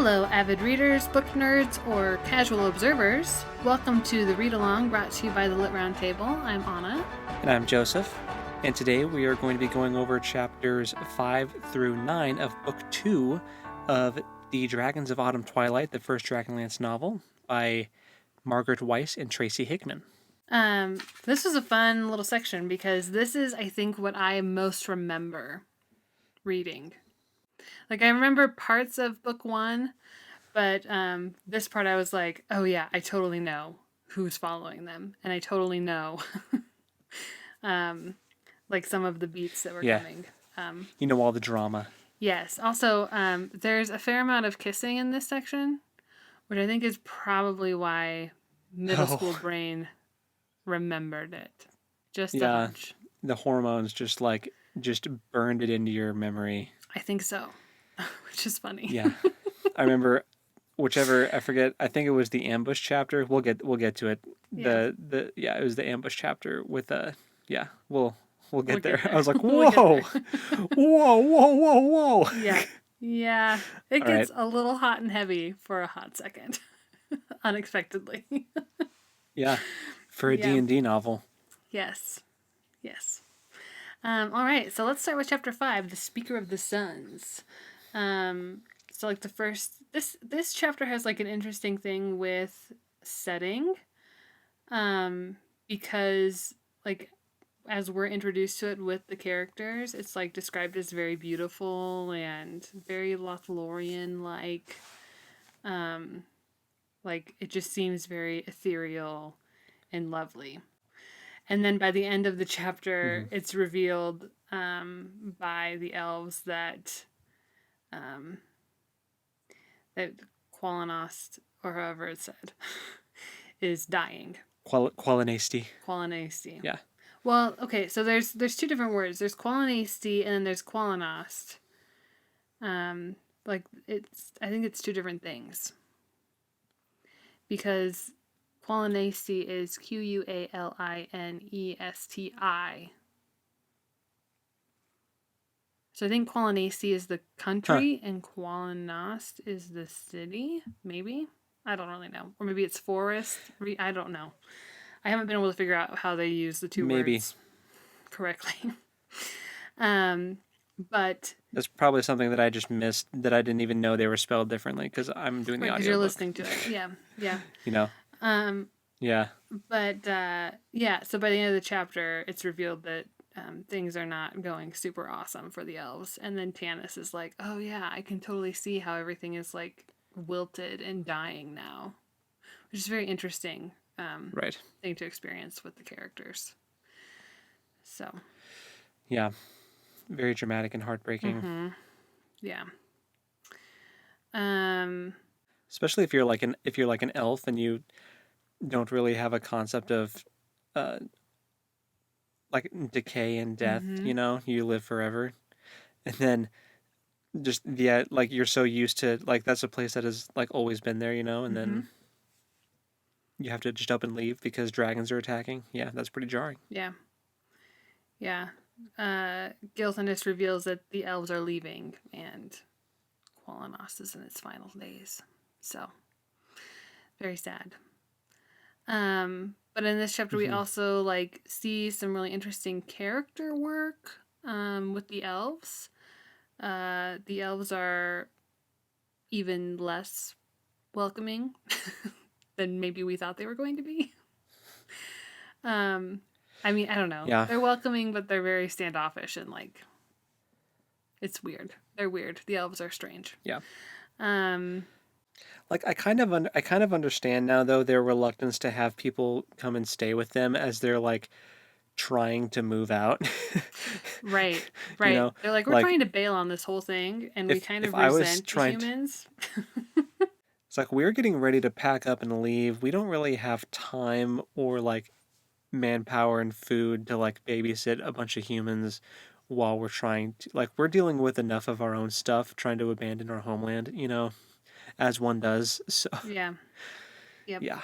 Hello, avid readers, book nerds, or casual observers. Welcome to the Read Along brought to you by the Lit Round Table. I'm Anna. And I'm Joseph. And today we are going to be going over chapters 5 through 9 of Book 2 of the Dragons of Autumn Twilight, the first Dragonlance novel by Margaret Weiss and Tracy Hickman. This was a fun little section because this is, I think, what I most remember reading. Like, I remember parts of book 1, but this part I was like, oh yeah, I totally know who's following them. And I totally know like some of the beats that were coming. You know all the drama. Yes. Also, there's a fair amount of kissing in this section, which I think is probably why middle school brain remembered it. Just a hunch. The hormones just burned it into your memory. I think so, which is funny. Yeah. I remember I forget, I think it was the ambush chapter. We'll get to it. Yeah. It was the ambush chapter with we'll get there. I was like, We'll whoa. Whoa. Yeah. Yeah. It gets a little hot and heavy for a hot second. Unexpectedly. Yeah. For a D&D novel. Yes. All right. So let's start with chapter 5, The Speaker of the Suns. So like the first, this chapter has like an interesting thing with setting. Because like as we're introduced to it with the characters, it's like described as very beautiful and very Lothlorien like. Like it just seems very ethereal and lovely. And then by the end of the chapter, it's revealed by the elves that that Qualinost, or however it's said, is dying. Qualinasti. Yeah. Well, okay, so there's two different words. There's Qualinasti and then there's Qualinost. I think it's two different things. Because Qualinasti is Qualinesti. So I think Qualinasti is the country and Qualinost is the city, maybe? I don't really know. Or maybe it's forest. I don't know. I haven't been able to figure out how they use the two words correctly. But that's probably something that I just missed, that I didn't even know they were spelled differently because I'm doing the audio. Because you're listening to it. Yeah. You know. Yeah. But so by the end of the chapter, it's revealed that things are not going super awesome for the elves, and then Tanis is like, "Oh yeah, I can totally see how everything is like wilted and dying now," which is very interesting. Thing to experience with the characters. So. Yeah. Very dramatic and heartbreaking. Mm-hmm. Yeah. Especially if you're like an elf and you don't really have a concept of like decay and death, you know, you live forever. And then just like you're so used to like that's a place that has like always been there, you know, and then you have to just up and leave because dragons are attacking. Yeah, that's pretty jarring. Yeah. Gilthanis reveals that the elves are leaving and Qualinost is in its final days. So, very sad. But in this chapter, we also like see some really interesting character work with the elves. The elves are even less welcoming than maybe we thought they were going to be. I mean, I don't know. Yeah. They're welcoming, but they're very standoffish and like, it's weird. They're weird. The elves are strange. Yeah. Like I kind of understand now though their reluctance to have people come and stay with them as they're like trying to move out. Right. You know, they're like, we're trying to bail on this whole thing, and we kind of resent the humans. It's like we're getting ready to pack up and leave. We don't really have time or like manpower and food to like babysit a bunch of humans while we're trying to like we're dealing with enough of our own stuff trying to abandon our homeland, you know, as one does. So yeah. Yep. Yeah.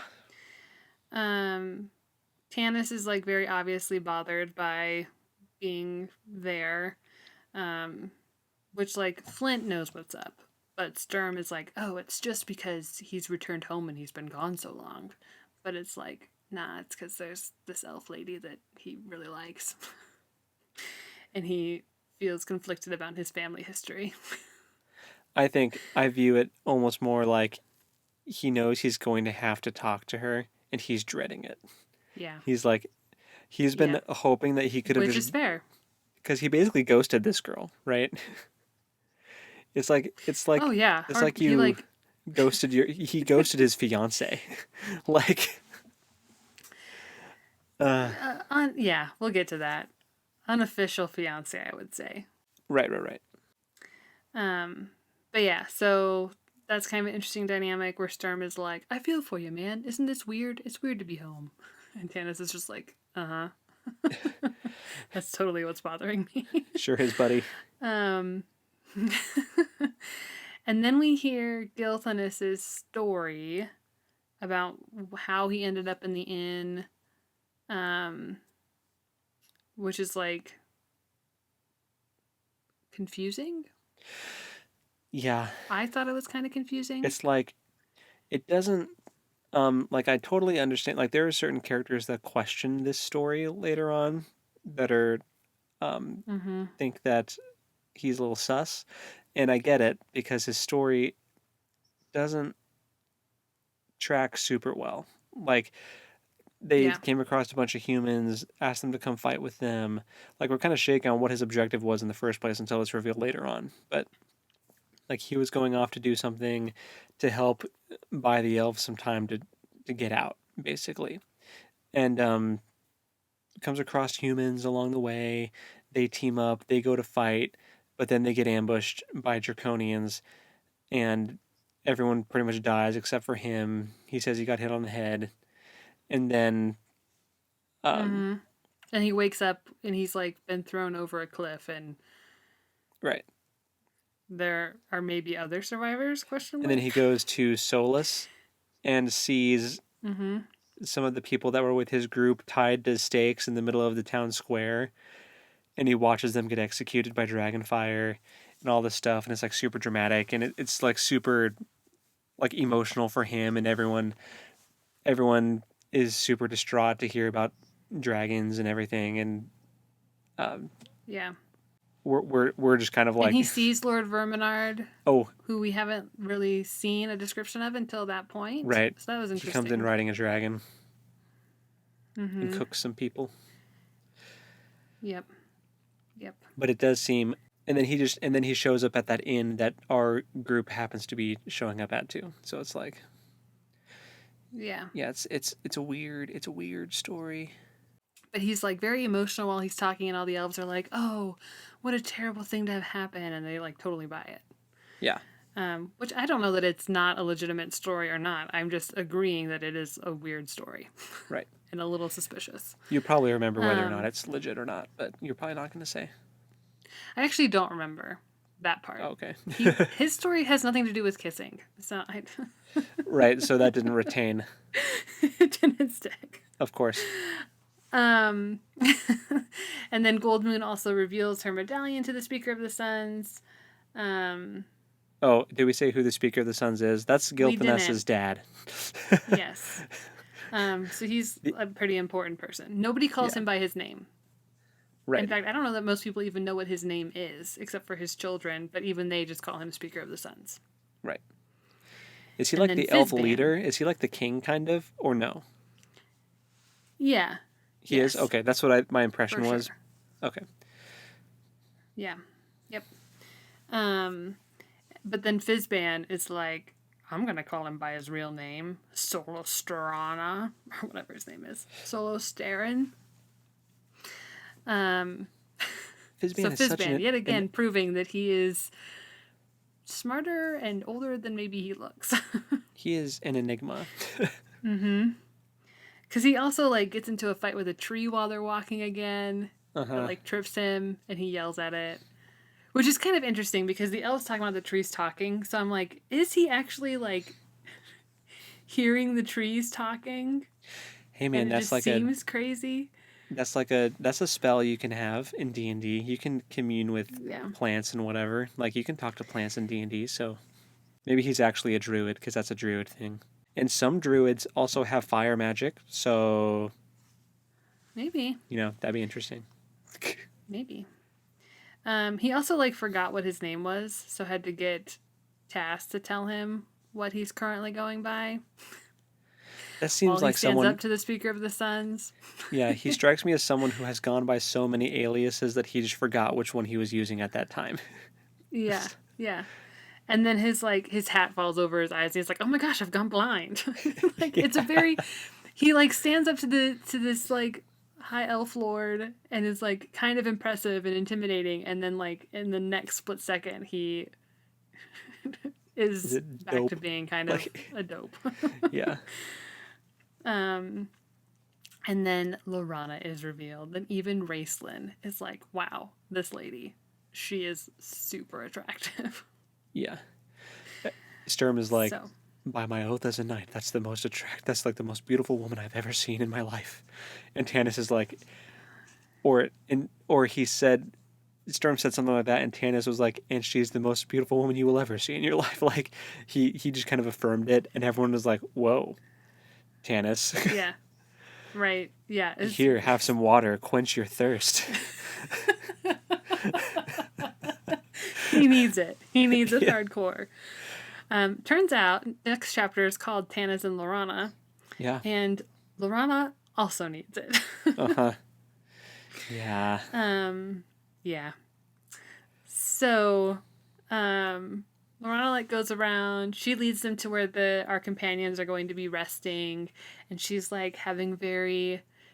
Tanis is like very obviously bothered by being there, which like Flint knows what's up. But Sturm is like, oh, it's just because he's returned home and he's been gone so long. But it's like, nah, it's because there's this elf lady that he really likes. And he feels conflicted about his family history. I think I view it almost more like he knows he's going to have to talk to her and he's dreading it. Yeah. He's like, he's been Yeah. hoping that he could have Which just, is fair. because he basically ghosted this girl, right? It's like Oh yeah. it's like He you like he ghosted his fiance. Like yeah, we'll get to that. Unofficial fiance, I would say. right. But yeah, so that's kind of an interesting dynamic where Sturm is like, I feel for you, man. Isn't this weird? It's weird to be home. And Tanis is just like, uh-huh. That's totally what's bothering me. Sure his buddy. And then we hear Gilthanis's story about how he ended up in the inn, which is like confusing. Yeah. I thought it was kind of confusing. It's like it doesn't like I totally understand, like there are certain characters that question this story later on that are think that he's a little sus, and I get it because his story doesn't track super well. Like they Yeah. came across a bunch of humans, asked them to come fight with them. Like we're kind of shaky on what his objective was in the first place until it's revealed later on. But like he was going off to do something to help buy the elves some time to get out, basically. And comes across humans along the way. They team up, they go to fight, but then they get ambushed by draconians, and everyone pretty much dies except for him. He says he got hit on the head, and then And he wakes up and he's like been thrown over a cliff, and right. there are maybe other survivors? Question And then mark. he goes to Solus and sees some of the people that were with his group tied to stakes in the middle of the town square, and he watches them get executed by dragonfire and all this stuff, and it's like super dramatic, and it's like super like emotional for him, and everyone is super distraught to hear about dragons and everything, and Yeah. we're just kind of And like, he sees Lord Verminard, oh who we haven't really seen a description of until that point. right, So that was he comes in interesting. riding a dragon and cooks some people. Yep. Yep. But it does seem, and then he shows up at that inn that our group happens to be showing up at too. So it's like, Yeah. yeah, it's a weird story. But he's like very emotional while he's talking, and all the elves are like, "Oh, what a terrible thing to have happen," and they like totally buy it. Yeah. Which I don't know that it's not a legitimate story or not. I'm just agreeing that it is a weird story. Right. And a little suspicious. You probably remember whether or not it's legit or not, but you're probably not going to say. I actually don't remember that part. Oh, okay. His story has nothing to do with kissing. So Right, so that didn't retain. it didn't stick. Of course. And then Gold Moon also reveals her medallion to the Speaker of the Suns. Oh, did we say who the Speaker of the Suns is? That's Gilthanes's dad. Yes. So he's a pretty important person. Nobody calls him by his name. Right. In fact, I don't know that most people even know what his name is, except for his children, but even they just call him Speaker of the Suns. Right. Is he And like then the elf Fizban. leader? Is he like the king, kind of? Or no? Yeah. He is? Okay, that's what my impression For was. sure. Okay. Yeah. Yep. But then Fizban is like, I'm going to call him by his real name, Solostarana, or whatever his name is. Solostarin. Fizban So is such Fizban, yet again, proving that he is smarter and older than maybe he looks. he is an enigma. Because he also, like, gets into a fight with a tree while they're walking again. That, Uh-huh. like, trips him, and he yells at it. Which is kind of interesting, because the elves talking about the trees talking, so I'm like, is he actually, like, hearing the trees talking? Hey man, And it that's just like seems crazy. that's a spell you can have in D&D. You can commune with Yeah. plants and whatever. Like you can talk to plants in D&D, so Maybe he's actually a druid, because that's a druid thing. And some druids also have fire magic, so Maybe. that'd be interesting. Maybe. He also like forgot what his name was, so had to get Tass to tell him what he's currently going by. That While seems he like stands someone. up to the Speaker of the Suns. Yeah, he strikes me as someone who has gone by so many aliases that he just forgot which one he was using at that time. Yeah, yeah. And then his hat falls over his eyes. And he's like, "Oh my gosh, I've gone blind!" Like it's a Yeah. very. He like stands up to this like high elf lord and is like kind of impressive and intimidating. And then like in the next split second, he Is is it back to dope? being kind of Like, a dope. yeah, um, and then Lorana is revealed, and even Raceland is like, "Wow, this lady, she is super attractive." yeah. Sturm is like, So by my oath as a knight, that's like the most beautiful woman I've ever seen in my life. And Tanis is like, or he said, Sturm said something like that, and Tanis was like, and she's the most beautiful woman you will ever see in your life. Like he just kind of affirmed it, and everyone was like, whoa, Tanis. yeah, right, yeah. Here, have some water, quench your thirst. He needs it. He needs it Yeah. hardcore. Turns out, next chapter is called Tanas and Lorana, Yeah. and Lorana also needs it. Uh-huh. Yeah. Yeah. So, Lorana like goes around. She leads them to where our companions are going to be resting, and she's like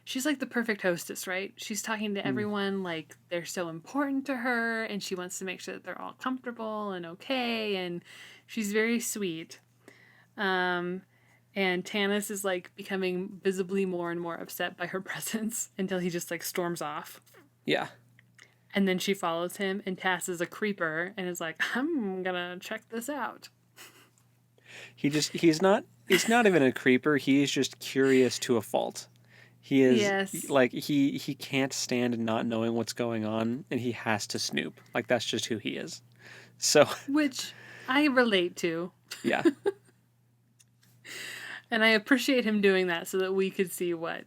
she's like the perfect hostess, right? She's talking to everyone like they're so important to her, and she wants to make sure that they're all comfortable and okay, and she's very sweet. And Tanis is like becoming visibly more and more upset by her presence until he just like storms off. Yeah. And then she follows him, and Tass is a creeper and is like, "I'm gonna check this out." He's not even a creeper, he's just curious to a fault. He is Yes. like he can't stand not knowing what's going on, and he has to snoop. Like that's just who he is. So Which I relate to. yeah, And I appreciate him doing that so that we could see what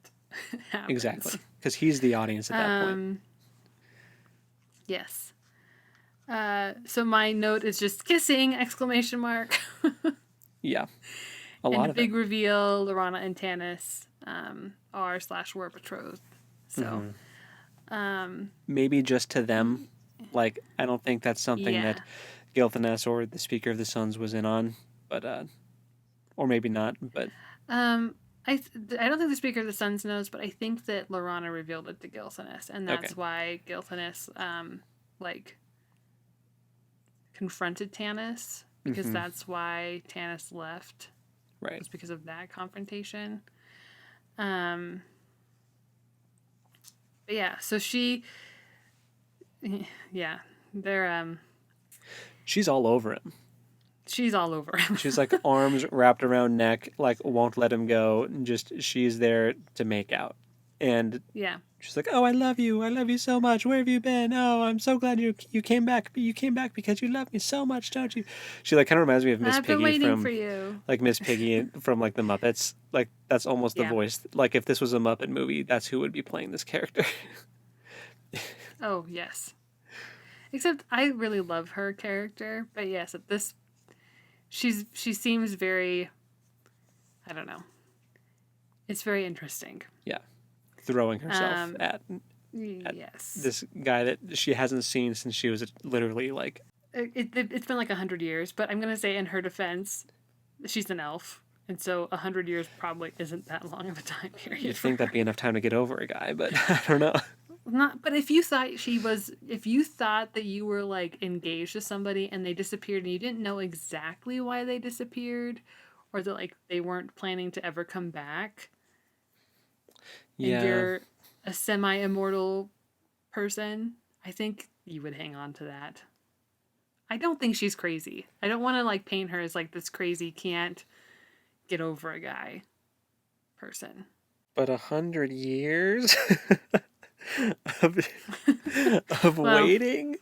happens. exactly. Because he's the audience at that point. Yes. So my note is just kissing, exclamation mark. Yeah. A And lot a of big it. reveal, Lorana and Tanis are/were betrothed. So Maybe just to them. Like I don't think that's something yeah. that Gilthanes or the Speaker of the Suns was in on, but or maybe not, but I don't think the Speaker of the Suns knows, but I think that Lorana revealed it to Gilthanes, and that's okay. why Gilthanes like confronted Tanis, because that's why Tanis left. Right. Was because of that confrontation. But yeah, so they're She's all over him. she's all over him. She's like arms wrapped around neck, like won't let him go, and just she's there to make out. And Yeah. she's like, "Oh, I love you so much. Where have you been? Oh, I'm so glad you came back. You came back because you love me so much, don't you?" She like kind of reminds me of Miss I've been Piggy waiting from for you. like Miss Piggy from like the Muppets. Like that's almost the Yeah. voice. Like if this was a Muppet movie, that's who would be playing this character. Oh, yes. Except I really love her character, but yes, at this she seems very, I don't know. It's very interesting. Yeah, throwing herself at Yes. this guy that she hasn't seen since she was literally like. It's been like 100 years, but I'm gonna say in her defense, she's an elf, and so 100 years probably isn't that long of a time period. You'd think that'd be enough time to get over a guy, but I don't know. Not, but if you thought if you thought that you were like engaged to somebody and they disappeared and you didn't know exactly why they disappeared, or that like they weren't planning to ever come back, Yeah. and you're a semi-immortal person, I think you would hang on to that. I don't think she's crazy. I don't want to like paint her as like this crazy can't get over a guy person. But 100 years of Well, waiting.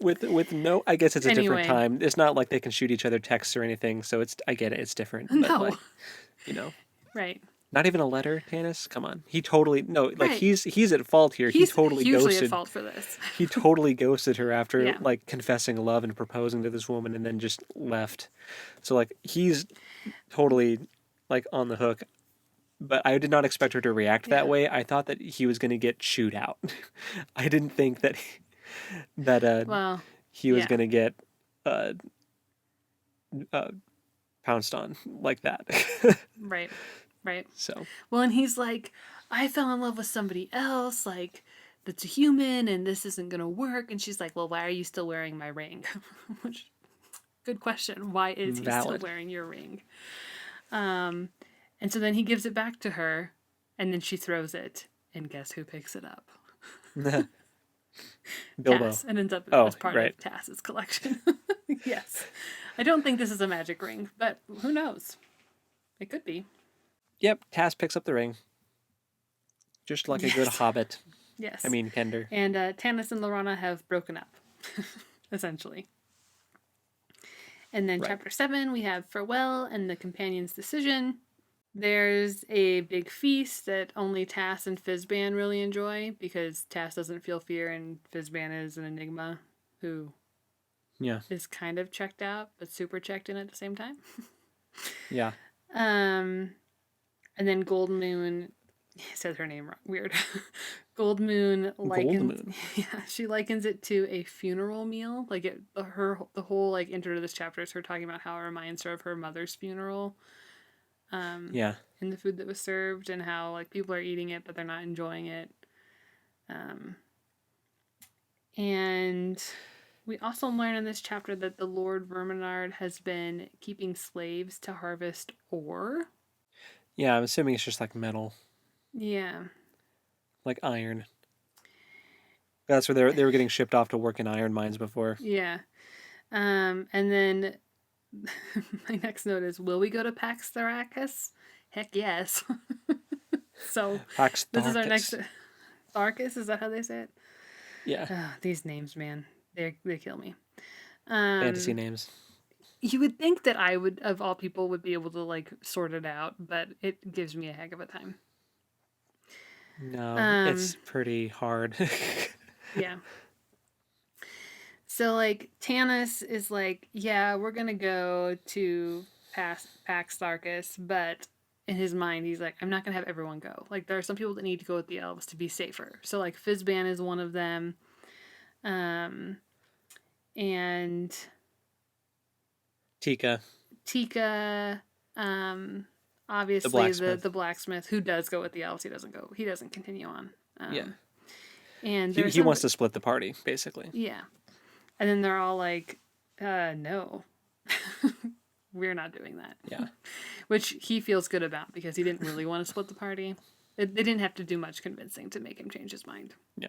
with no, I guess it's a different Anyway, time. It's not like they can shoot each other texts or anything, so I get it, it's different. But no, like, you know, right, not even a letter, Tanis. Come on, he totally no, like right. he's at fault here. He He's totally hugely at ghosted. fault for this. He totally ghosted her after Yeah. like confessing love and proposing to this woman, and then just left. So like he's totally like on the hook. But I did not expect her to react that Yeah. way. I thought that he was going to get chewed out. I didn't think that that Well, he was yeah. going to get uh, uh, pounced on like that. Right. Right. So Well, and he's like, I fell in love with somebody else, like, that's a human, and this isn't going to work. And she's like, well, why are you still wearing my ring? Which, good question. Why is he still valid. wearing your ring? Um, and so then he gives it back to her, and then she throws it, and guess who picks it up? Bilbo. Tass, and ends up Oh, as part right. of Tass's collection. Yes. I don't think this is a magic ring, but who knows? It could be. Yep, Tass picks up the ring. Just like a good Yes. hobbit. Yes. I mean, Kender. And Tanis and Lorana have broken up, essentially. And then Right. chapter 7, we have Farewell and the Companion's Decision. There's a big feast that only Tass and Fizban really enjoy because Tass doesn't feel fear and Fizban is an enigma who Yeah. is kind of checked out but super checked in at the same time. Yeah. And then Gold Moon says her name wrong. Weird. Gold Moon likens. Gold Moon. Yeah, she likens it to a funeral meal. Like the whole like intro to this chapter is her talking about how it reminds her of her mother's funeral. Yeah. In the food that was served and how like people are eating it but they're not enjoying it. And we also learn in this chapter that the Lord Verminard has been keeping slaves to harvest ore. Yeah, I'm assuming it's just like metal, Yeah. like iron. That's where they were getting shipped off to work in iron mines before. Yeah. And then my next note is, will we go to Pax Tharacus? Heck yes. So Pax this is our next... Tharcus. Tharcus, is that how they say it? Yeah. These names, man. They kill me. Fantasy names. You would think that I would, of all people, would be able to like sort it out, but it gives me a heck of a time. No, it's pretty hard. Yeah. So like Tanis is like, yeah, we're gonna go to Pax Tharcus, but in his mind he's like, I'm not gonna have everyone go. Like there are some people that need to go with the elves to be safer. So like Fizban is one of them. And Tika. Obviously The the blacksmith who does go with the elves, he doesn't continue on. Yeah. And He wants to split the party, basically. Yeah. And then they're all like, no. We're not doing that. Yeah. Which he feels good about because he didn't really want to split the party. They didn't have to do much convincing to make him change his mind. Yeah.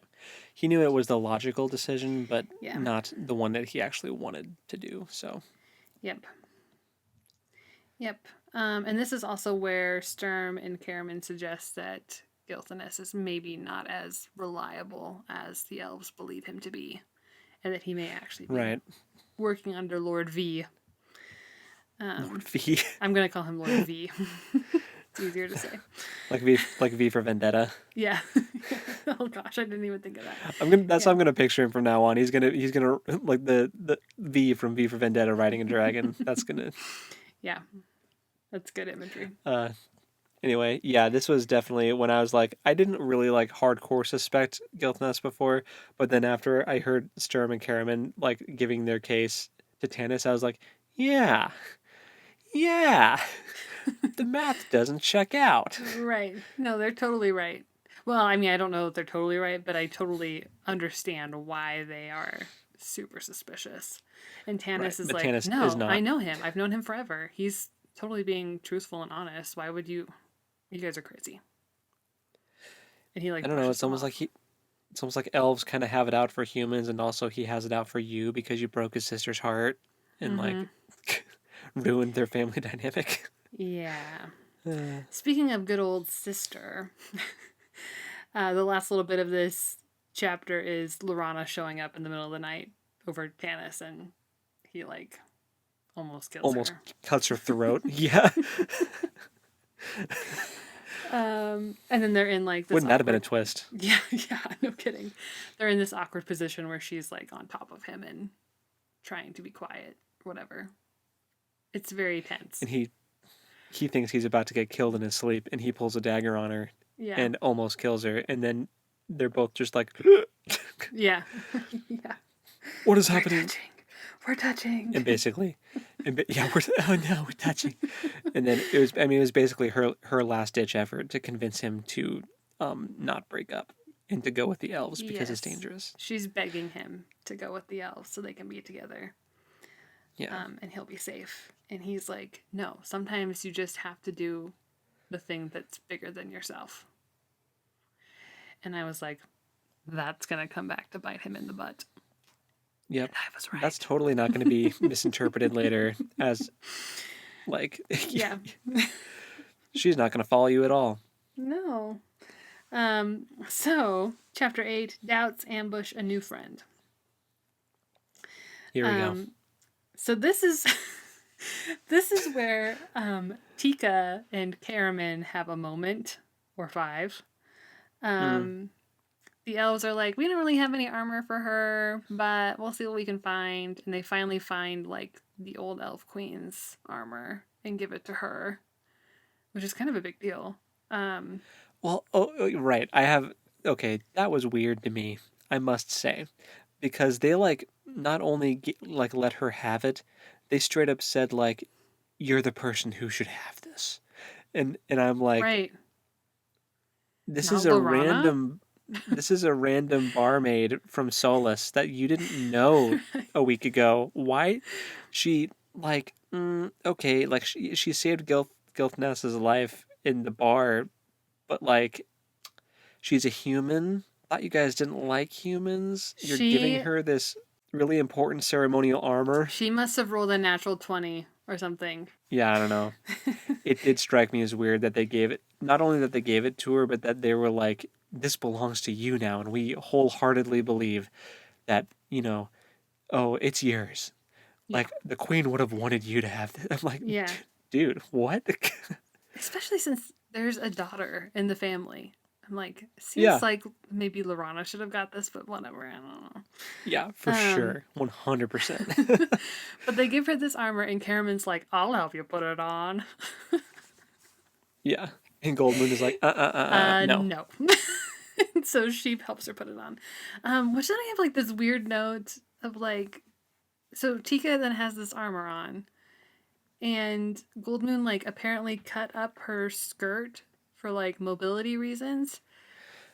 He knew it was the logical decision, but Yeah. not the one that he actually wanted to do, so. Yep. And this is also where Sturm and Karaman suggest that Gilthanas is maybe not as reliable as the elves believe him to be. And that he may actually be working under Lord V. Lord V. I'm going to call him Lord V. It's easier to say. Like V for Vendetta. Yeah. Oh gosh, I didn't even think of that. How I'm gonna picture him from now on. He's gonna like the V from V for Vendetta riding a dragon. That's gonna. Yeah. That's good imagery. Anyway, yeah, this was definitely when I was like, I didn't really like hardcore suspect Gilthanas before, but then after I heard Sturm and Karaman like giving their case to Tanis, I was like, yeah, the math doesn't check out. Right. No, they're totally right. Well, I mean, I don't know if they're totally right, but I totally understand why they are super suspicious. And Tanis is like, Tanis no, is not. I know him. I've known him forever. He's totally being truthful and honest. Why would you? You guys are crazy. And he like, I don't know. It's almost like elves kind of have it out for humans, and also he has it out for you because you broke his sister's heart and like ruined their family dynamic. Yeah. Speaking of good old sister, the last little bit of this chapter is Lorana showing up in the middle of the night over Tanis, and he like almost kills Almost her. cuts her throat. Yeah. And then they're in like this Wouldn't that have been a awkward. twist? Yeah, yeah, no kidding. They're in this awkward position where she's like on top of him and trying to be quiet, whatever. It's very tense. And he thinks he's about to get killed in his sleep, and he pulls a dagger on her Yeah. and almost kills her. And then they're both just like, Yeah. Yeah. "What is happening?" We're touching. And basically, yeah, we're touching. And then it was basically her last ditch effort to convince him to not break up and to go with the elves because it's dangerous. She's begging him to go with the elves so they can be together. Yeah. And he'll be safe. And he's like, no, sometimes you just have to do the thing that's bigger than yourself. And I was like, that's going to come back to bite him in the butt. Yep. And I was right. That's totally not going to be misinterpreted later as like, yeah. she's not going to follow you at all. No. So, chapter 8, Doubts Ambush a New Friend. Here we go. So this is this is where Tika and Karaman have a moment, or 5. The elves are like, we don't really have any armor for her, but we'll see what we can find. And they finally find like the old elf queen's armor and give it to her, which is kind of a big deal. Well, right. Okay, that was weird to me, I must say, because they like not only like let her have it, they straight up said like, "You're the person who should have this," and I'm like, right. This Not is a Lorana? this is a random barmaid from Solus that you didn't know a week ago. Why she like okay, like she saved Gilthness's life in the bar, but like she's a human. Thought you guys didn't like humans. You're giving her this really important ceremonial armor. She must have rolled a natural 20 or something. Yeah, I don't know. It did strike me as weird that they gave it, not only that they gave it to her, but that they were like, this belongs to you now. And we wholeheartedly believe that, oh, it's yours. Yeah. Like, the queen would have wanted you to have this. I'm like, yeah. Dude, what? Especially since there's a daughter in the family. I'm like, seems like maybe Lorana should have got this, but whatever. I don't know. Yeah, for sure. 100%. But they give her this armor, and Karaman's like, I'll help you put it on. Yeah. And Goldmoon is like, no. No. So she helps her put it on. Which then I have like this weird note of like, so Tika then has this armor on, and Goldmoon like apparently cut up her skirt for like mobility reasons.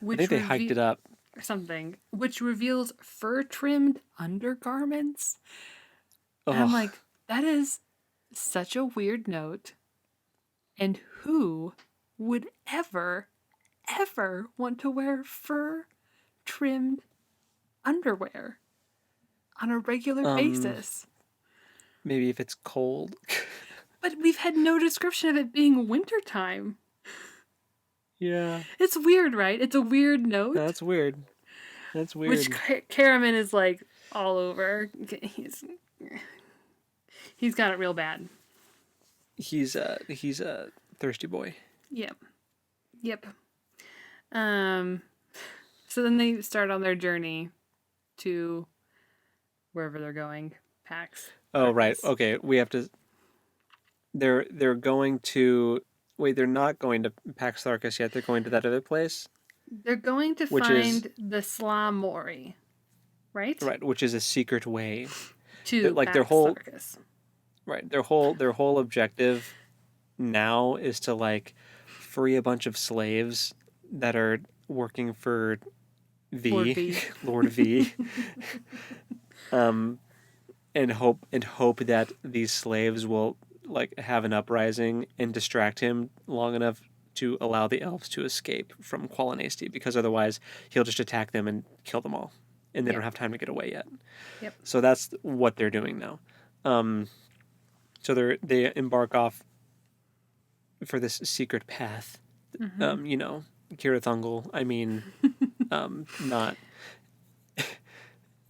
I think they hiked it up. Or something, which reveals fur-trimmed undergarments. And I'm like, that is such a weird note. And who would ever want to wear fur-trimmed underwear on a regular basis? Maybe if it's cold. But we've had no description of it being wintertime. Yeah. It's weird, right? It's a weird note. That's weird. Which Karaman is like all over. He's got it real bad. He's a thirsty boy. Yep. So then they start on their journey to wherever they're going. Pax. Oh, right. Okay, we have to. They're going to. Wait, they're not going to Pax Tharkus yet. They're going to that other place. They're going to find the Slam Mori, right? Right, which is a secret way to like Pax Tharkus. Right, their whole objective now is to like free a bunch of slaves that are working for Lord V. And hope that these slaves will like have an uprising and distract him long enough to allow the elves to escape from Qualinasti, because otherwise he'll just attack them and kill them all, and they don't have time to get away yet. Yep. So that's what they're doing now. So they embark off for this secret path. Kirathungal. I mean, not.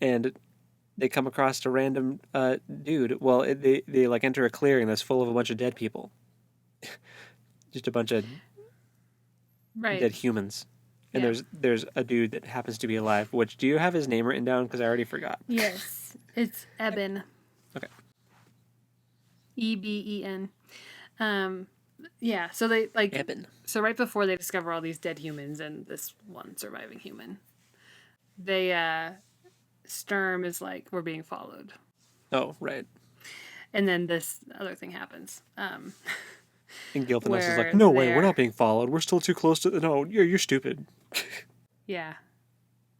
And they come across a random dude. Well, they like enter a clearing that's full of a bunch of dead people, just a bunch of Right. dead humans. And Yeah. there's a dude that happens to be alive. Which do you have his name written down? Because I already forgot. Yes. It's Eben. Okay. Eben. Um, yeah. So they like. Eben. So right before they discover all these dead humans and this one surviving human, they Sturm is like, we're being followed, Oh, right. and then this other thing happens. And Gilthanas is like, Where no way, we're they're, not being followed. We're still too close to. No, you're stupid. yeah,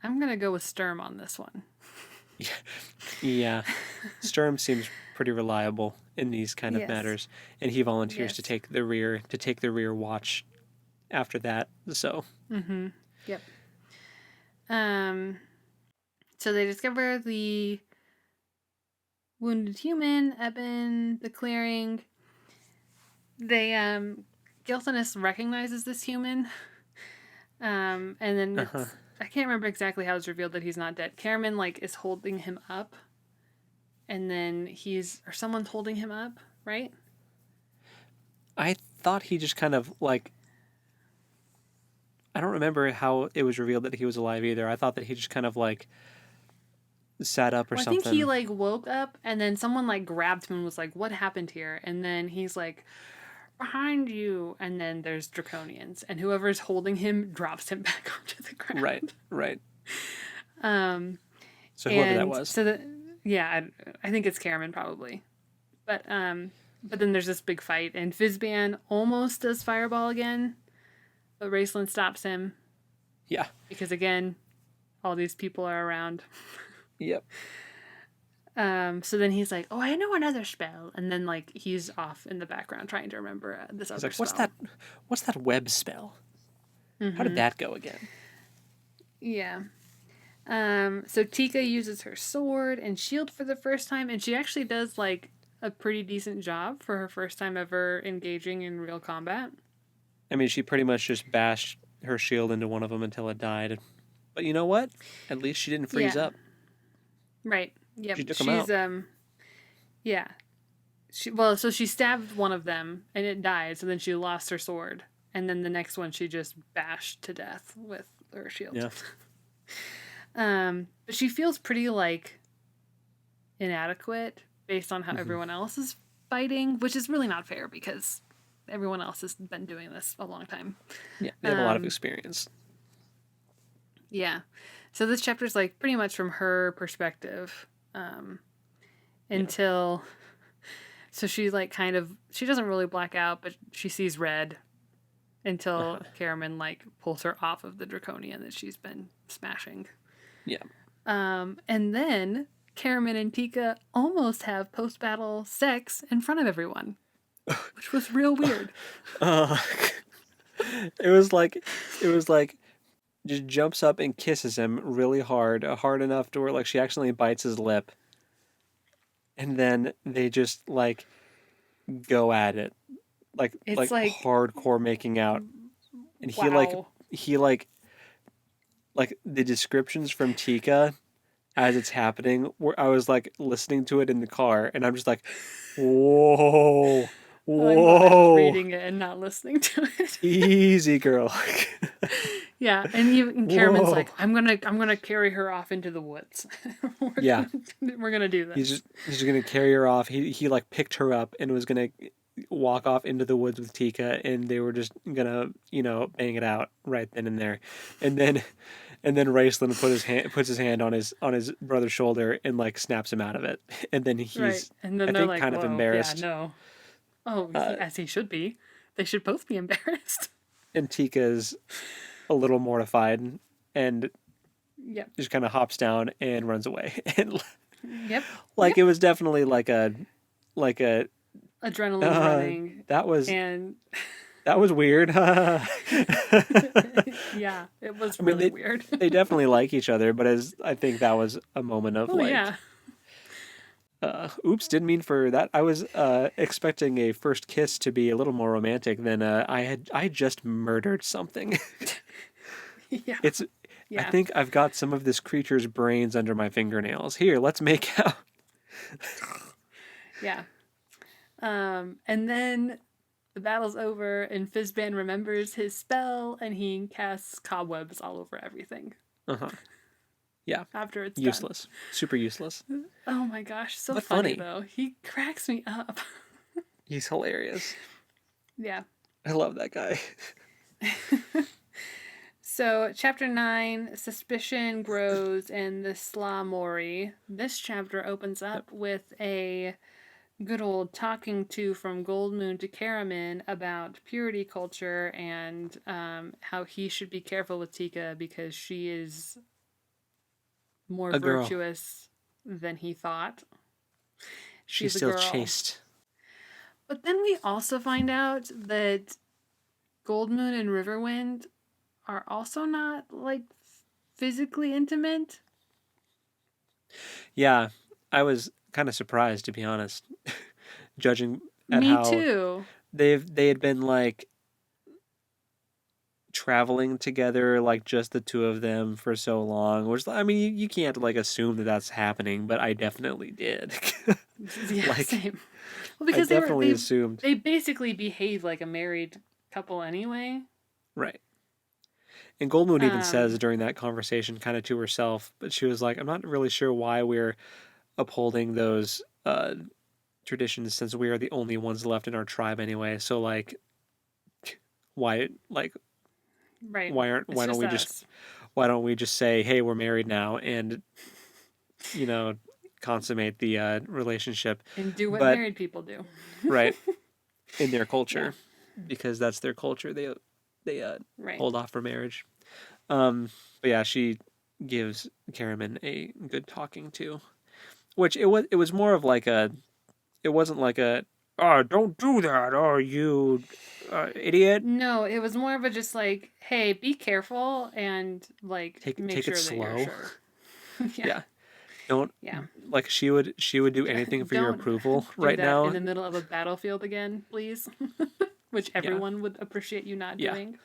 I'm gonna go with Sturm on this one. Yeah. Sturm seems pretty reliable in these kind of Yes. matters, and he volunteers Yes. to take the rear watch after that. So Mm-hmm. Yep. Um. So they discover the wounded human, Eben, the clearing. They Gilthanas recognizes this human. And then I can't remember exactly how it's revealed that he's not dead. Karaman like is holding him up, and then someone's holding him up, right? I thought he just kind of like, I don't remember how it was revealed that he was alive either. I thought that he just kind of like sat up or Well, I think he something. like woke up, and then someone like grabbed him and was like, "What happened here?" And then he's like, "Behind you!" And then there's draconians, and whoever's holding him drops him back onto the ground. Right, right. Um, So whoever that and was. so that yeah, I think it's Karaman probably, but then there's this big fight, and Fizban almost does Fireball again, but Raceland stops him Yeah. because again, all these people are around. Yep. So then he's like, "Oh, I know another spell," and then like he's off in the background trying to remember this He's other like, spell. What's that web spell? How did Mm-hmm. that go again? Yeah. So Tika uses her sword and shield for the first time, and she actually does like a pretty decent job for her first time ever engaging in real combat. I mean, she pretty much just bashed her shield into one of them until it died. But you know what? At least she didn't freeze Yeah. up. Right. Yep. She took them She's out. yeah. So she stabbed one of them and it died, so then she lost her sword. And then the next one she just bashed to death with her shield. Yeah. But she feels pretty like inadequate based on how everyone else is fighting, which is really not fair because everyone else has been doing this a long time. Yeah. They have a lot of experience. Yeah. So this chapter's like pretty much from her perspective. Until so she like she doesn't really black out, but she sees red until Karaman like pulls her off of the draconian that she's been smashing. Yeah. And then Karaman and Tika almost have post-battle sex in front of everyone, which was real weird. Uh, it was like just jumps up and kisses him really hard, hard enough to where like she accidentally bites his lip, and then they just like go at it, It's like hardcore making out, and wow. he like the descriptions from Tika as it's happening, where I was like listening to it in the car, and I'm just like, whoa, Oh, I'm glad I was whoa, reading it and not listening to it. easy girl. Yeah, and even Karaman's Whoa. like, I'm gonna carry her off into the woods. Yeah. We're gonna do this. He's just gonna carry her off. He like picked her up and was gonna walk off into the woods with Tika, and they were just gonna bang it out right then and there, and then Raceland puts his hand on his brother's shoulder and like snaps him out of it, and then Right, he's and then I they're think like, kind of whoa, yeah, embarrassed. no. Oh, Uh, as he should be. They should both be embarrassed. and Tika's a little mortified and Yep. just kind of hops down and runs away, and Yep. like Yep. it was definitely like a Adrenaline's running, that was and weird. yeah, it was I mean, really weird. they definitely like each other, but I think that was a moment of Oh like, yeah. oops, didn't mean for that. I was expecting a first kiss to be a little more romantic than I just murdered something. Yeah. It's I Yeah. think I've got some of this creature's brains under my fingernails. Here, let's make out. Yeah. And then the battle's over, and Fizban remembers his spell, and he casts cobwebs all over everything Uh-huh. Yeah. after it's done. Useless. Super useless. Oh my gosh, so But funny funny. though. He cracks me up. He's hilarious. Yeah. I love that guy. So, chapter 9, Suspicion Grows in the Slamori. This chapter opens up with a good old talking to from Gold Moon to Karaman about purity culture and how he should be careful with Tika because she is more A girl. virtuous than he thought. She's a still girl. chaste. But then we also find out that Gold Moon and Riverwind are also not like physically intimate. Yeah, I was kind of surprised, to be honest, judging at Me how too. they had been like traveling together, like just the two of them for so long. Which, I mean, you can't like assume that that's happening, but I definitely did. Yeah, Like, same. Well, I because definitely assumed. they basically behave like a married couple anyway. Right. And Goldmoon even says Um, during that conversation, kind of to herself, but she was like, "I'm not really sure why we're upholding those traditions since we are the only ones left in our tribe anyway. So like, like right. It's why don't just we just us. why don't we just say, hey, we're married now, and you know, consummate the relationship, And do what but married people do. right in their Yeah, culture because that's their culture. They right. hold off for marriage. But yeah, she gives Karaman a good talking to, which it was more of like a it wasn't like a oh don't do that oh you idiot No, it was more of a just like, hey, be careful and like make take it sure that you're slow. sure. Yeah, Yeah, don't yeah. like she would do anything for your Don't approval do right that in now. the middle of a battlefield again, please. Which Yeah, everyone would appreciate you not yeah. doing.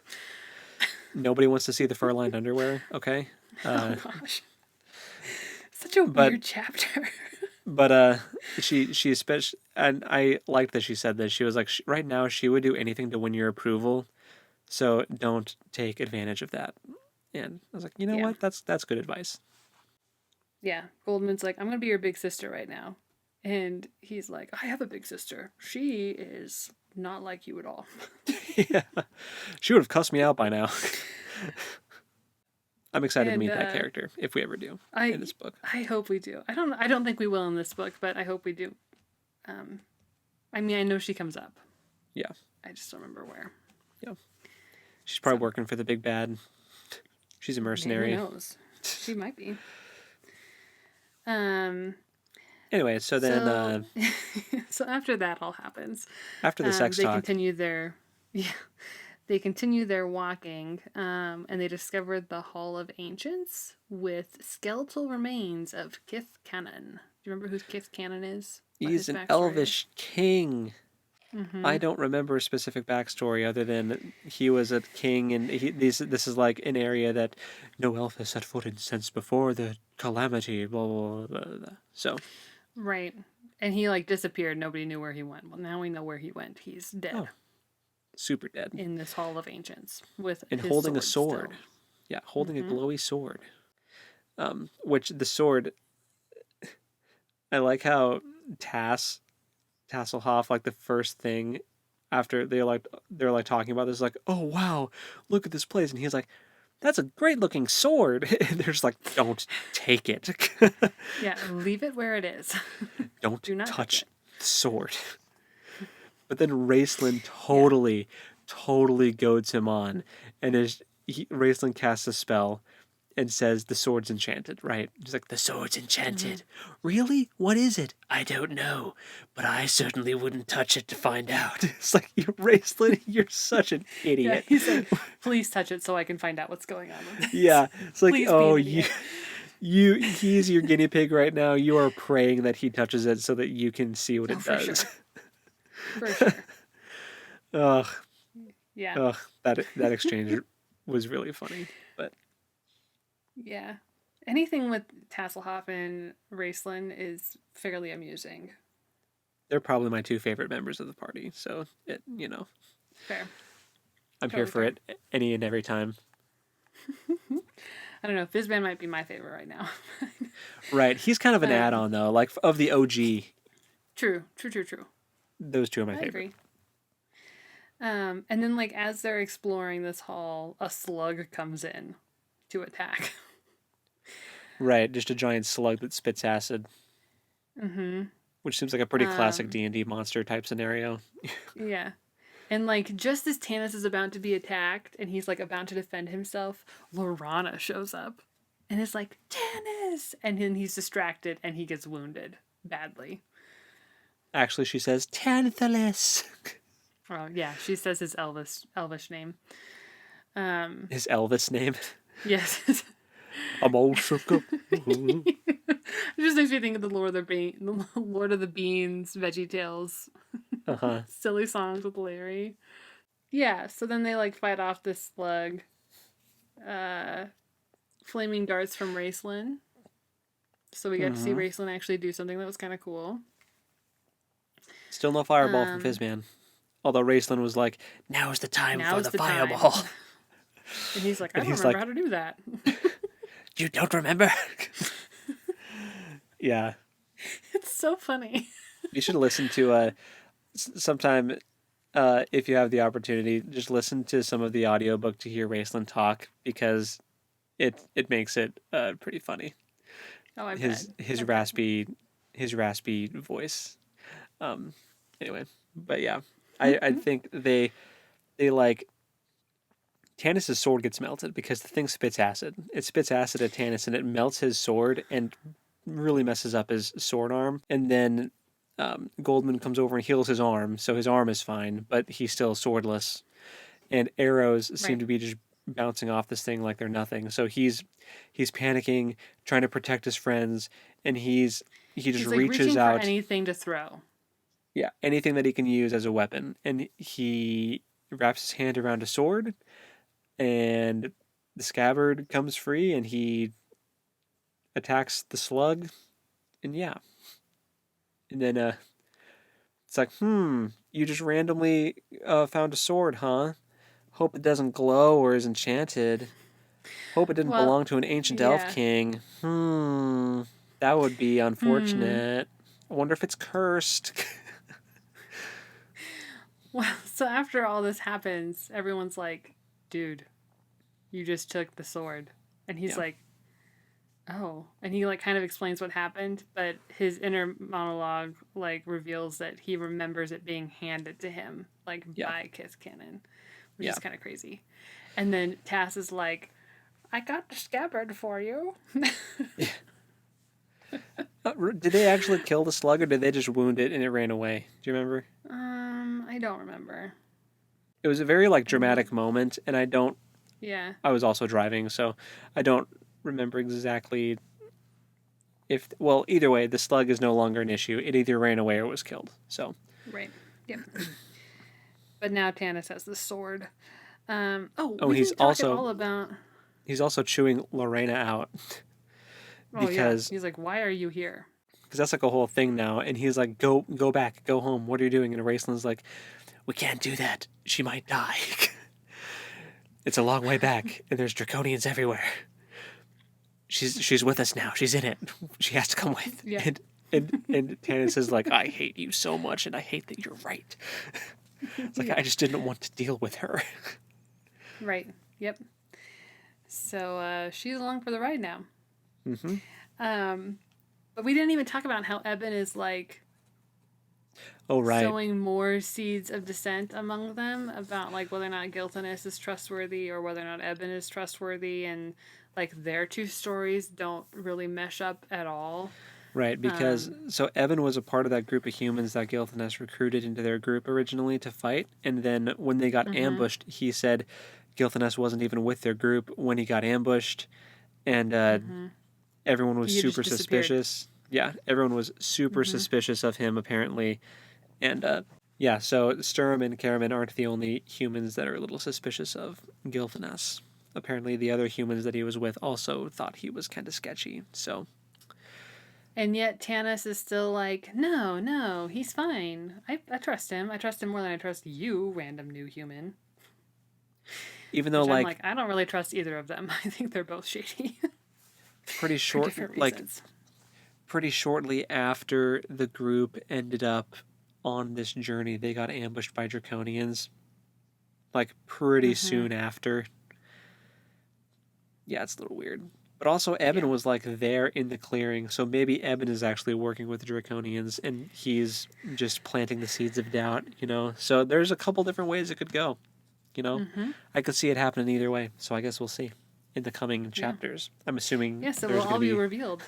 Nobody wants to see the fur-lined underwear. Okay, Oh gosh, such a but weird chapter. she especially and I liked that she said that she was like right now she would do anything to win your approval, so don't take advantage of that. And I was like, you know Yeah, what, that's good advice. yeah. Goldman's like, I'm gonna be your big sister right now, and he's like, I have a big sister. She is not like you at all. Yeah, she would have cussed me out by now. I'm excited to And meet that character if we ever do I in this book. I hope we do. I don't think we will in this book, but I hope we do. Um, I mean, I know she comes up. Yeah, I just don't remember where. yeah. She's probably So working for the big bad. She's a who mercenary. knows? She might be. Um. Anyway, so then So so after that all happens, after the sex they talk, continue their yeah they continue their walking, and they discovered the Hall of Ancients with skeletal remains of Kith Cannon. Do you remember who Kith Cannon is? What he's his an backstory elvish king. is? I don't remember a specific backstory other than he was a king, and this is like an area that no elf has set foot in since before the calamity. Blah blah blah. Blah, blah. So Right. And he like disappeared. Nobody knew where he went. Well, now we know where he went. He's dead oh, super dead in this Hall of Ancients with and his holding a sword. sword. Yeah, holding a Mm-hmm. glowy sword. Which the sword, I like how Tasselhoff, like the first thing after they're like talking about this, like, oh wow, look at this place, and he's like, that's a great looking sword, and they're just like, don't take it, Yeah, leave it where it is. don't Do not touch touch it. the sword. But then Raceland Yeah. totally goads him on, and Raceland casts a spell and says the sword's enchanted, right? He's like, the sword's enchanted. Really? What is it? I don't know, but I certainly wouldn't touch it to find out. It's like, you Raceland, you're such an Yeah, idiot. he's like, please touch it so I can find out what's going on with this. Yeah, it's like, Please be oh, an idiot. he's your guinea pig right now. You are praying that he touches it so that you can see what Oh, it for does. sure. For sure. Ugh, Yeah. ugh, that exchange was really funny, but Yeah. Anything with Tasselhoff and Raceland is fairly amusing. They're probably my two favorite members of the party, so Fair. I'm here Totally for fair. it any and every time. I don't know. Fizzman might be my favorite right now. Right, he's kind of an um, add-on though. Like of the OG, true. True. True. True. those two are my I favorite. agree. And then like as they're exploring this hall, a slug comes in to attack. Right, just a giant slug that spits acid, Mm-hmm. which seems like a pretty classic Um, D&D monster type scenario. yeah. And like just as Tanis is about to be attacked and he's like about to defend himself, Lorana shows up and is like, Tanis! And then he's distracted and he gets wounded badly. Actually, she says Tanthalus. Oh yeah, she says his Elvish name. Um His Elvis name. yes. I'm all shook up. It just makes me think of the the Lord of the Beans, Veggie Tales, Uh-huh. silly songs with Larry. Yeah, so then they like fight off this slug. Uh, Flaming darts from Raceland. So we got to see Mm-hmm. Raceland actually do something that was kind of cool. Still no fireball from Um, Fizzman. Although Raceland was like, now's the time now for is the the time. fireball. And he's like, I And don't he's remember like, how to do that. you don't remember? Yeah. It's so funny. You should listen to sometime if you have the opportunity, just listen to some of the audiobook to hear Raceland talk because it makes it pretty funny. Oh, I bet. His I bet. raspy voice. Um anyway, but yeah. I Mhm. think they like Tanis's sword gets melted because the thing spits acid. It spits acid at Tanis and it melts his sword and really messes up his sword arm. And then Goldman comes over and heals his arm, so his arm is fine, but he's still swordless. And arrows seem Right. to be just bouncing off this thing like they're nothing. So he's panicking, trying to protect his friends, and he just He's like reaches reaching for out, anything to throw. yeah, anything that he can use as a weapon, and he wraps his hand around a sword and the scabbard comes free and he attacks the slug and yeah, and then it's like you just randomly found a sword, huh? Hope it doesn't glow or is enchanted. Hope it didn't Well, belong to an ancient elf yeah. king. That would be Hmm. unfortunate. I wonder if it's cursed. Well, so after all this happens, everyone's like, dude, you just took the sword. And he's Yeah, like, oh. And he like kind of explains what happened, but his inner monologue like reveals that he remembers it being handed to him, like yeah, by Kiss Cannon, which yeah. is kind of crazy. And then Tass is like, I got the scabbard for you. Did they actually kill the slug or did they just wound it and it ran away? Do you remember? I don't remember. It was a very like I don't. dramatic moment, and I don't. Yeah. I was also driving, so I don't remember exactly if. Well, either way, the slug is no longer an issue. It either ran away or was killed. So, Right. Yep. But now Tanis has the sword. Oh, oh, we didn't talk at all about. he's also chewing Lorena out Oh yeah, because he's like, why are you here? that's like a whole thing now, and he's like, go back, go home. What are you doing? And Raceland's like, we can't do that. She might die. It's a long way back, and there's draconians everywhere. She's with us now. She's in it. She has to come with. Yeah. And Tanis is like, I hate you so much, and I hate that you're right. It's like I Yeah. just didn't want to deal with her. Right. Yep. So she's along for the ride now. Mm-hmm. Um, but we didn't even talk about how Eben is like Oh right, sowing more seeds of dissent among them about like whether or not Giltanis is trustworthy or whether or not Eben is trustworthy, and like their two stories don't really mesh up at all. right. Because Um, so Evan was a part of that group of humans that Gilthanas recruited into their group originally to fight, and then when they got mm-hmm, ambushed, he said Gilthanas wasn't even with their group when he got ambushed, and mm-hmm. everyone was He had just super disappeared. suspicious. Yeah, everyone was super Mm-hmm. suspicious of him apparently, and yeah. So Sturm and Karaman aren't the only humans that are a little suspicious of Gilthanas. apparently the other humans that he was with also thought he was kind of sketchy. So, And yet Tanis is still like, no, no, he's fine. I trust him. I trust him more than I trust you, random new human. even though Which I'm like like, I don't really trust either of them. I think they're both shady pretty for short, different like reasons. pretty shortly after the group ended up on this journey, they got ambushed by Draconians. Like pretty Mm-hmm. soon after. Yeah, it's a little weird. But also, Eben Yeah. was like there in the clearing, so maybe Eben is actually working with the Draconians and he's just planting the seeds of doubt, you know? So there's a couple different ways it could go, you know? Mm-hmm. I could see it happening either way, so I guess we'll see in the coming Yeah. chapters. I'm assuming Yeah, so we'll there's going all to be be, revealed.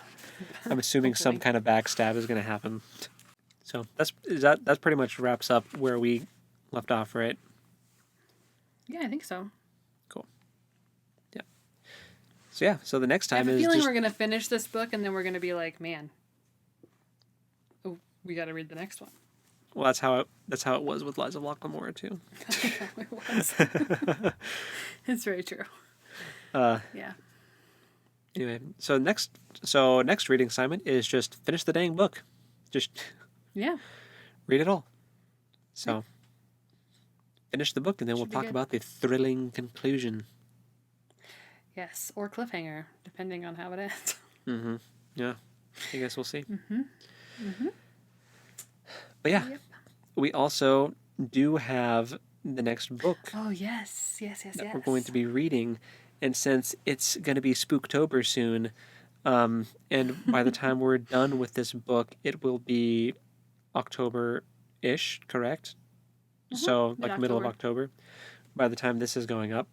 I'm assuming some Hopefully. kind of backstab is going to happen. So that's pretty much wraps up where we left off, right? Yeah, I think so. Cool. Yeah. So yeah, so the next I have time a is feeling just we're gonna finish this book and then we're gonna be like, man, oh, we gotta read the next one. well, that's how it was with Lies of Locklemore too. It was. It's very true. Uh, Yeah. anyway, so next reading assignment is just finish the dang book, just Yeah. read it all. So finish the book, and then we'll Should be talk good. about the thrilling conclusion. Yes, or cliffhanger, depending on how it ends. Mm-hmm. Yeah, I guess we'll see. Mm-hmm. Mm-hmm. But yeah, Yep. we also do have the next book Oh yes, yes, yes, that yes. we're going to be reading, and since it's going to be Spooktober soon, and by the time we're done with this book, it will be October-ish, correct? So like middle of Mid-October. October by the time this is going up.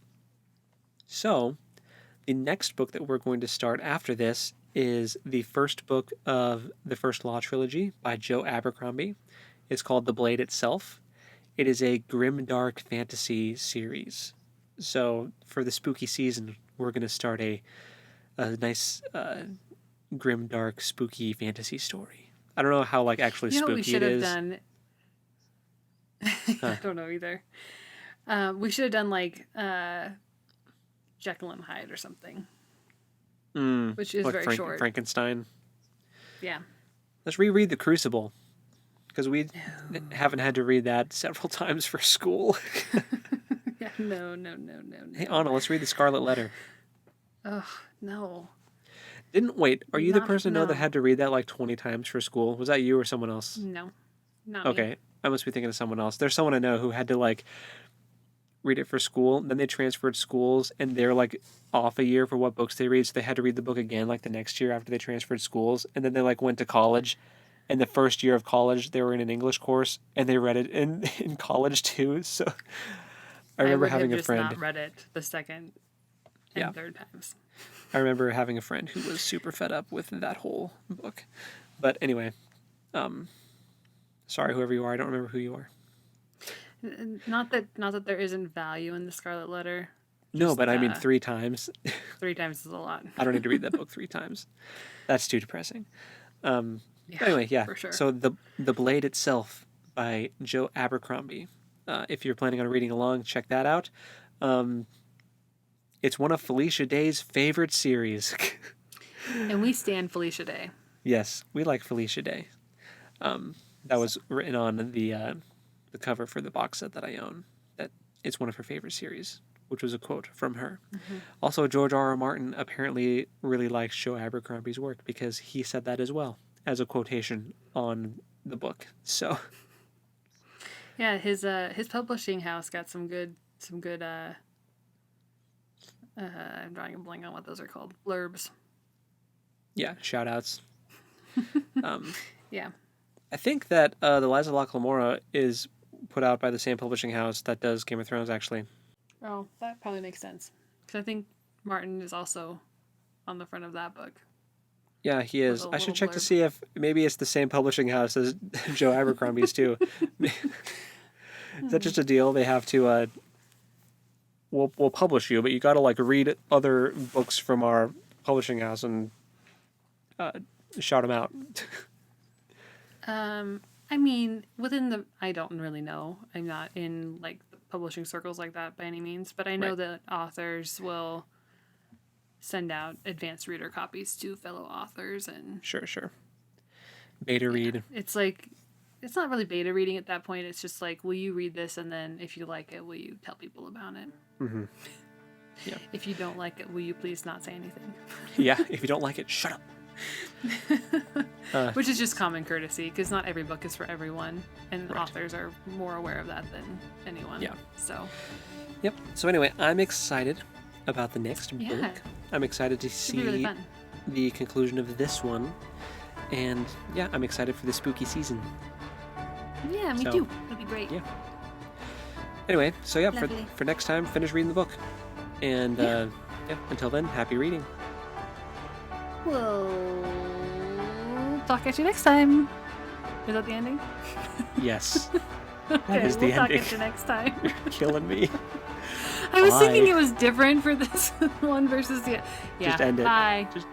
So the next book that we're going to start after this is the first book of the First Law trilogy by Joe Abercrombie. It's called The Blade Itself. It is a grim dark fantasy series. So for the spooky season, we're going to start a nice grim dark spooky fantasy story. I don't know how like actually You know what we spooky it should have is. done? Huh. I don't know either. We should have done like Jekyll and Hyde or something, which is Like very short. Frankenstein. Yeah. Let's reread The Crucible, because we haven't had to read that several times for school. Yeah. No, no, no, no, no. Hey, Anna, let's read The Scarlet Letter. Ugh, no. Wait, are you the Not person, though, that no. had to read that like 20 times for school? Was that you or someone else? No. Not me. Okay, I must be thinking of someone else. There's someone I know who had to like read it for school, then they transferred schools, and they're like off a year for what books they read, so they had to read the book again like the next year after they transferred schools, and then they like went to college. And the first year of college, they were in an English course, and they read it in college too. So I I remember would have having a just friend. not read it the second and Yeah, third times. I remember having a friend who was super fed up with that whole book. But anyway, sorry, whoever you are, I don't remember who you are. Not that there isn't value in the Scarlet Letter. No, Just but I mean 3 times. 3 times is a lot. I don't need to read that book 3 times. That's too depressing. Yeah, Anyway, yeah. for sure. So the Blade Itself by Joe Abercrombie. If you're planning on reading along, check that out. It's one of Felicia Day's favorite series. And we stand Felicia Day. Yes, we like Felicia Day. That was written on the cover for the box set that I own. That it's one of her favorite series, which was a quote from her. Mm-hmm. Also, George R. R. Martin apparently really likes Joe Abercrombie's work because he said that as well as a quotation on the book. So Yeah, his publishing house got some good I'm drawing a blank on what those are called. Blurbs. yeah, shout outs. Yeah. I think that the Lies of Locklemore is put out by the same publishing house that does Game of Thrones, actually. Oh, that probably makes sense. Because I think Martin is also on the front of that book. Yeah, he With is. a I should little check to blurb. see if maybe it's the same publishing house as Joe Abercrombie's too. Is that just a deal? They have to. We'll publish you, but you got to like read other books from our publishing house and shout them out. I mean, I don't really know. I'm not in like publishing circles like that by any means, but I know that authors will send out advanced reader copies to fellow authors and Sure. Beta read. It's like, it's not really beta reading at that point. It's just like, will you read this, and then if you like it, will you tell people about it? Mm-hmm. Yeah. If you don't like it, will you please not say anything? Yeah. If you don't like it, shut up. Which is just common courtesy, because not every book is for everyone, and authors are more aware of that than anyone. Yeah. So. Yep. So anyway, I'm excited about the next book. I'm excited to see really fun. the conclusion of this one, and yeah, I'm excited for the spooky season. Yeah, me too. It'll be great. Yeah. Anyway, so yeah, Lovely. for next time, finish reading the book, and until then, happy reading. We'll talk at you next time. Is that the ending? Yes. Okay, That is the we'll talk ending. at you next time. You're killing me. I was Bye. thinking it was different for this one versus the... Yeah, Just end it. bye. Just